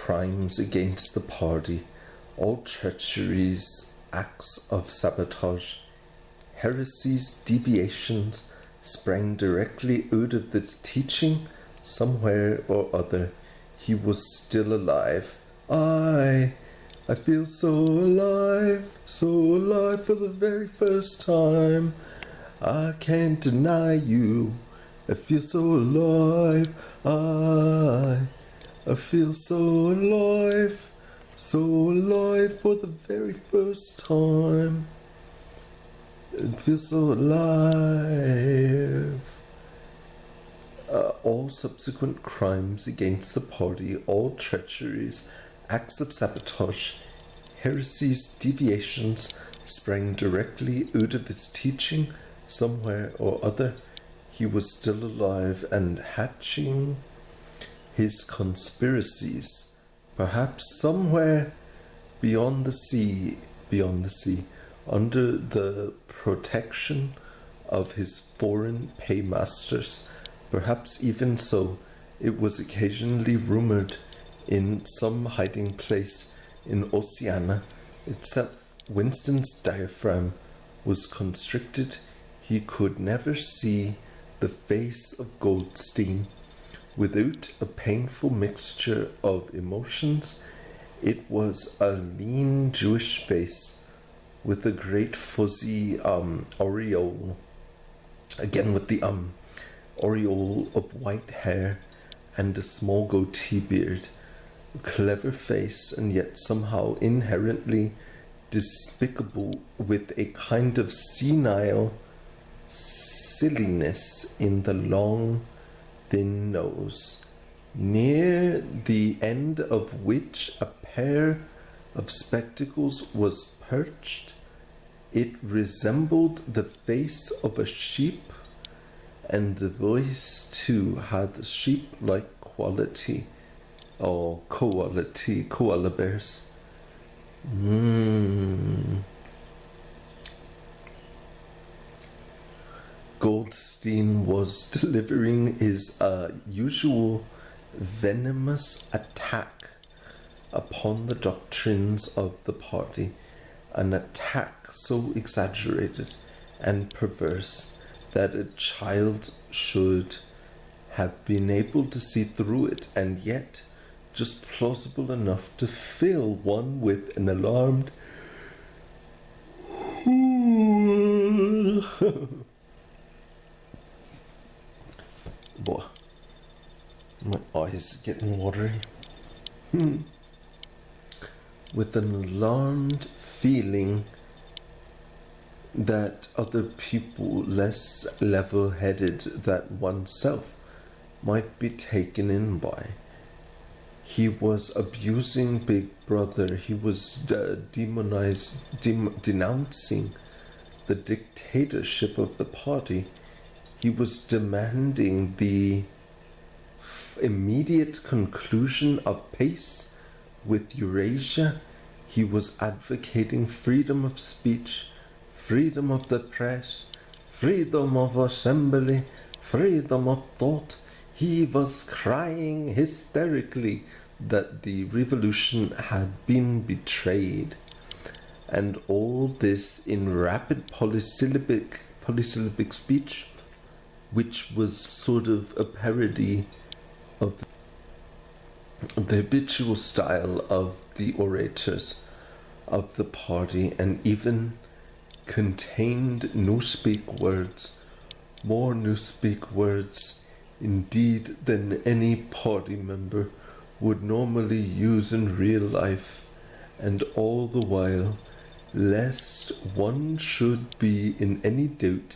crimes against the party, all treacheries, acts of sabotage, heresies, deviations sprang directly out of this teaching. Somewhere or other, he was still alive. I feel so alive for the very first time. I can't deny you. I feel so alive. I feel so alive for the very first time. I feel so alive. All subsequent crimes against the party, all treacheries, acts of sabotage, heresies, deviations sprang directly out of his teaching. Somewhere or other, he was still alive and hatching his conspiracies. Perhaps somewhere beyond the sea, under the protection of his foreign paymasters. Perhaps even so, it was occasionally rumored in some hiding place in Oceania itself. Winston's diaphragm was constricted. He could never see the face of Goldstein without a painful mixture of emotions. It was a lean Jewish face with a great fuzzy aureole, again with the aureole of white hair and a small goatee beard. A clever face, and yet somehow inherently despicable, with a kind of senile silliness in the long, thin nose, near the end of which a pair of spectacles was perched. It resembled the face of a sheep, and the voice too had sheep-like quality, or quality, koala bears. Goldstein was delivering his usual venomous attack upon the doctrines of the party, an attack so exaggerated and perverse that a child should have been able to see through it, and yet just plausible enough to fill one with an alarmed boy, my eyes are getting watery. With an alarmed feeling that other people less level-headed than oneself might be taken in by. He was abusing Big Brother. He was denouncing the dictatorship of the party. He was demanding the immediate conclusion of peace with Eurasia. He was advocating freedom of speech, freedom of the press, freedom of assembly, freedom of thought. He was crying hysterically that the revolution had been betrayed. And all this in rapid polysyllabic speech, which was sort of a parody of the habitual style of the orators of the party, and even contained newspeak words, more newspeak words indeed than any party member would normally use in real life, and all the while, lest one should be in any doubt,